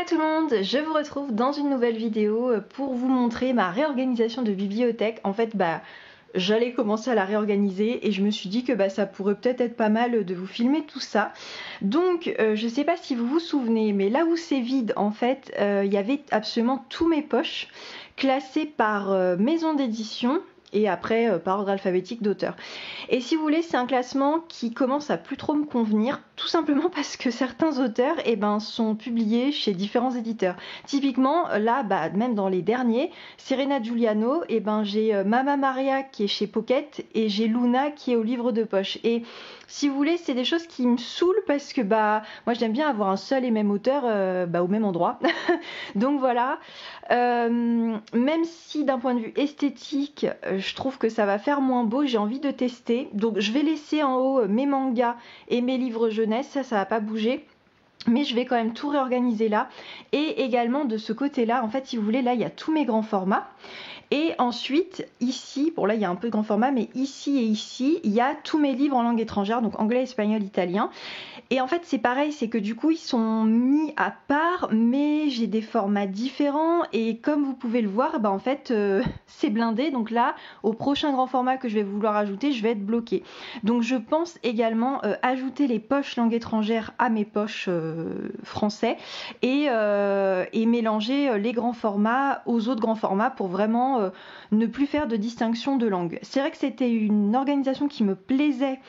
Hello tout le monde, je vous retrouve dans une nouvelle vidéo pour vous montrer ma réorganisation de bibliothèque. En fait, j'allais commencer à la réorganiser et je me suis dit que ça pourrait peut-être être pas mal de vous filmer tout ça. Donc, je sais pas si vous vous souvenez, mais là où c'est vide, en fait, il y avait absolument tous mes poches classées par maison d'édition et après par ordre alphabétique d'auteur. Et si vous voulez, c'est un classement qui commence à plus trop me convenir, tout simplement parce que certains auteurs sont publiés chez différents éditeurs. Typiquement, là, même dans les derniers, Serena Giuliano, j'ai Mama Maria qui est chez Pocket et j'ai Luna qui est au livre de poche. Et si vous voulez, c'est des choses qui me saoulent parce que moi j'aime bien avoir un seul et même auteur au même endroit. Donc voilà, même si d'un point de vue esthétique, je trouve que ça va faire moins beau, j'ai envie de tester. Donc je vais laisser en haut mes mangas et mes livres jeunesse, ça va pas bouger. Mais je vais quand même tout réorganiser là. Et également de ce côté-là, en fait, si vous voulez, là, il y a tous mes grands formats. Et ensuite, ici, bon là, il y a un peu de grand format, mais ici et ici, il y a tous mes livres en langue étrangère, donc anglais, espagnol, italien. Et en fait, c'est pareil, c'est que du coup, ils sont mis à part, mais j'ai des formats différents. Et comme vous pouvez le voir, en fait, c'est blindé. Donc là, au prochain grand format que je vais vouloir ajouter, je vais être bloquée. Donc je pense également ajouter les poches langue étrangère à mes poches français et mélanger les grands formats aux autres grands formats pour vraiment ne plus faire de distinction de langue. C'est vrai que c'était une organisation qui me plaisait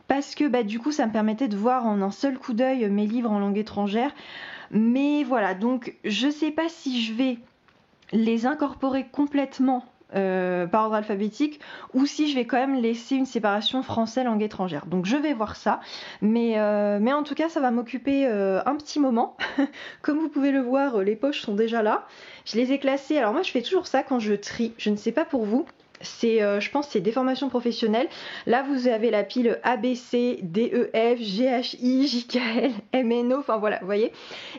parce que du coup ça me permettait de voir en un seul coup d'œil mes livres en langue étrangère. Mais voilà, donc je sais pas si je vais les incorporer complètement par ordre alphabétique ou si je vais quand même laisser une séparation français langue étrangère. Donc je vais voir ça, mais en tout cas ça va m'occuper un petit moment. Comme vous pouvez le voir, les poches sont déjà là. Je les ai classées, alors moi je fais toujours ça quand je trie, je ne sais pas pour vous. C'est, je pense, c'est des formations professionnelles. Là, vous avez la pile A, B, C, D, E, F, G, H, I, J, K, L, M, N, O. Enfin voilà, vous voyez.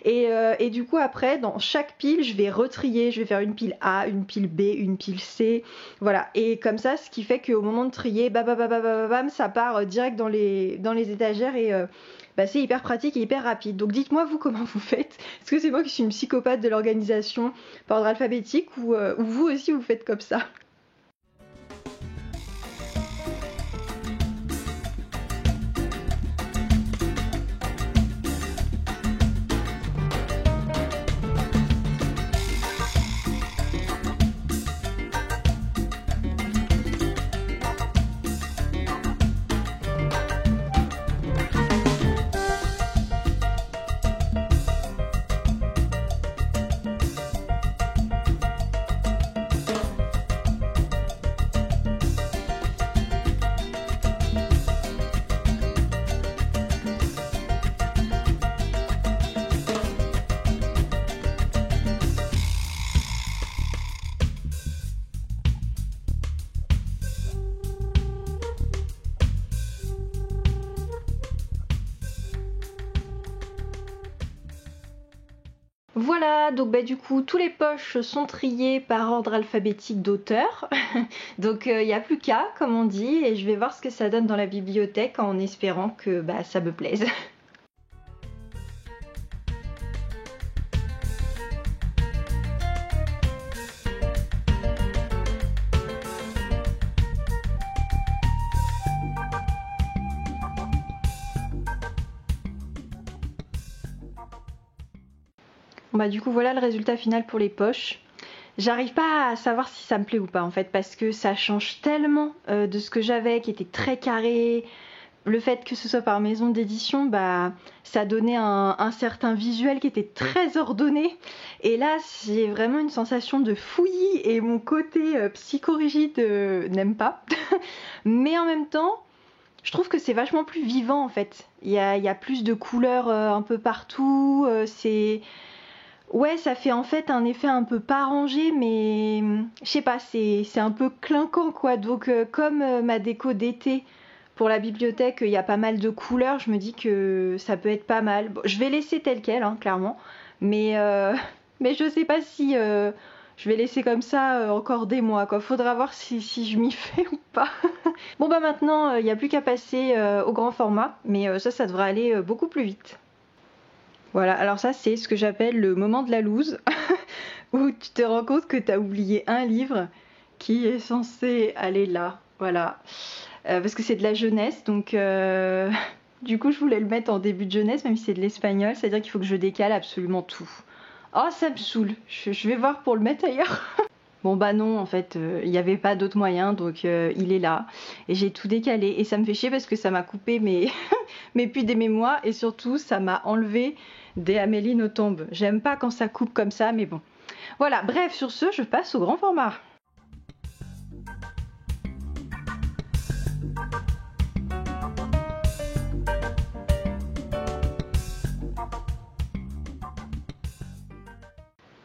Et du coup, après, dans chaque pile, je vais retrier. Je vais faire une pile A, une pile B, une pile C. Voilà. Et comme ça, ce qui fait qu'au moment de trier, bam, ça part direct dans les étagères et c'est hyper pratique et hyper rapide. Donc dites-moi vous comment vous faites. Est-ce que c'est moi qui suis une psychopathe de l'organisation par ordre alphabétique ou vous aussi vous faites comme ça? Voilà, donc du coup tous les poches sont triées par ordre alphabétique d'auteur. Donc il n'y a plus qu'à, comme on dit, et je vais voir ce que ça donne dans la bibliothèque en espérant que ça me plaise. Du coup voilà le résultat final pour les poches. J'arrive pas à savoir si ça me plaît ou pas en fait parce que ça change tellement de ce que j'avais qui était très carré. Le fait que ce soit par maison d'édition, ça donnait un certain visuel qui était très ordonné. Et là, j'ai vraiment une sensation de fouillis et mon côté psychorigide n'aime pas. Mais en même temps, je trouve que c'est vachement plus vivant en fait. Il y a plus de couleurs un peu partout. Ouais, ça fait en fait un effet un peu pas rangé, mais je sais pas, c'est un peu clinquant quoi. Donc comme ma déco d'été pour la bibliothèque, il y a pas mal de couleurs, je me dis que ça peut être pas mal. Bon, je vais laisser tel quel, hein, clairement, mais je sais pas si je vais laisser comme ça encore des mois quoi. Faudra voir si je m'y fais ou pas. Bon maintenant, il n'y a plus qu'à passer au grand format, mais ça devrait aller beaucoup plus vite. Voilà, alors ça c'est ce que j'appelle le moment de la loose, où tu te rends compte que tu as oublié un livre qui est censé aller là, voilà. Parce que c'est de la jeunesse, donc du coup je voulais le mettre en début de jeunesse, même si c'est de l'espagnol, c'est-à-dire qu'il faut que je décale absolument tout. Oh ça me saoule, je vais voir pour le mettre ailleurs. Bon bah non, en fait, il n'y avait pas d'autre moyen, donc il est là. Et j'ai tout décalé, et ça me fait chier parce que ça m'a coupé mes, mes puits des mémoires, et surtout ça m'a enlevé des Amélie Nothomb. J'aime pas quand ça coupe comme ça, mais bon. Voilà, bref, sur ce, je passe au grand format.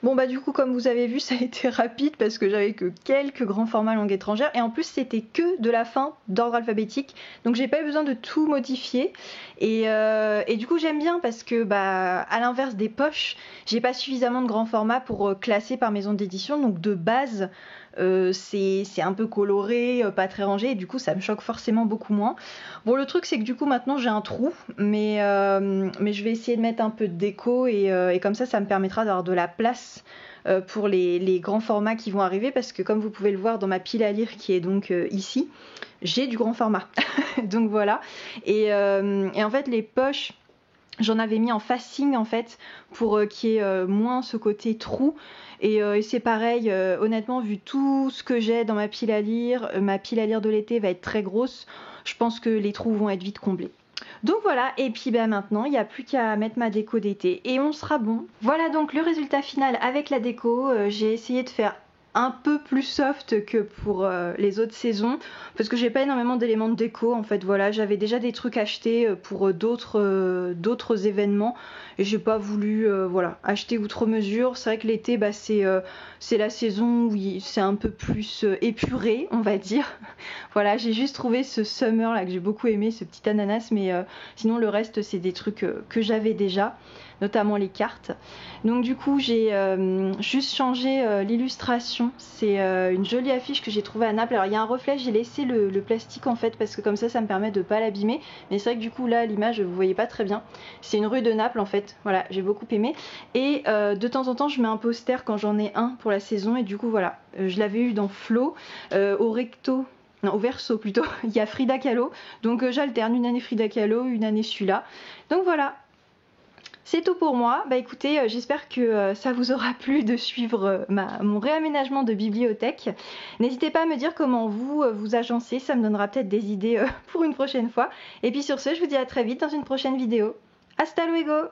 Bon bah du coup comme vous avez vu ça a été rapide parce que j'avais que quelques grands formats langue étrangère et en plus c'était que de la fin d'ordre alphabétique donc j'ai pas eu besoin de tout modifier et du coup j'aime bien parce que bah à l'inverse des poches j'ai pas suffisamment de grands formats pour classer par maison d'édition donc de base c'est un peu coloré, pas très rangé et du coup ça me choque forcément beaucoup moins. Bon le truc c'est que du coup maintenant j'ai un trou mais je vais essayer de mettre un peu de déco et comme ça me permettra d'avoir de la place pour les grands formats qui vont arriver parce que comme vous pouvez le voir dans ma pile à lire qui est donc ici, j'ai du grand format. Donc voilà et en fait les poches j'en avais mis en facing en fait pour qu'il y ait moins ce côté trou et c'est pareil honnêtement vu tout ce que j'ai dans ma pile à lire de l'été va être très grosse, je pense que les trous vont être vite comblés. Donc voilà, et puis bah maintenant il n'y a plus qu'à mettre ma déco d'été et on sera bon. Voilà donc le résultat final avec la déco, j'ai essayé de faire un peu plus soft que pour les autres saisons parce que j'ai pas énormément d'éléments de déco en fait. Voilà, j'avais déjà des trucs achetés pour d'autres événements et j'ai pas voulu voilà acheter outre mesure. C'est vrai que l'été bah, c'est la saison où c'est un peu plus épuré on va dire. Voilà, j'ai juste trouvé ce summer là que j'ai beaucoup aimé, ce petit ananas, mais sinon le reste c'est des trucs que j'avais déjà, notamment les cartes. Donc du coup j'ai juste changé l'illustration, c'est une jolie affiche que j'ai trouvée à Naples. Alors il y a un reflet, j'ai laissé le plastique en fait parce que comme ça me permet de pas l'abîmer, mais c'est vrai que du coup là l'image vous voyez pas très bien. C'est une rue de Naples en fait, voilà, j'ai beaucoup aimé et de temps en temps je mets un poster quand j'en ai un pour la saison et du coup voilà, je l'avais eu dans Flo, au recto. Non, au verso plutôt, il y a Frida Kahlo, donc j'alterne une année Frida Kahlo, une année celui-là. Donc voilà, c'est tout pour moi. Bah écoutez, j'espère que ça vous aura plu de suivre mon réaménagement de bibliothèque. N'hésitez pas à me dire comment vous agencez, ça me donnera peut-être des idées pour une prochaine fois. Et puis sur ce, je vous dis à très vite dans une prochaine vidéo. Hasta luego!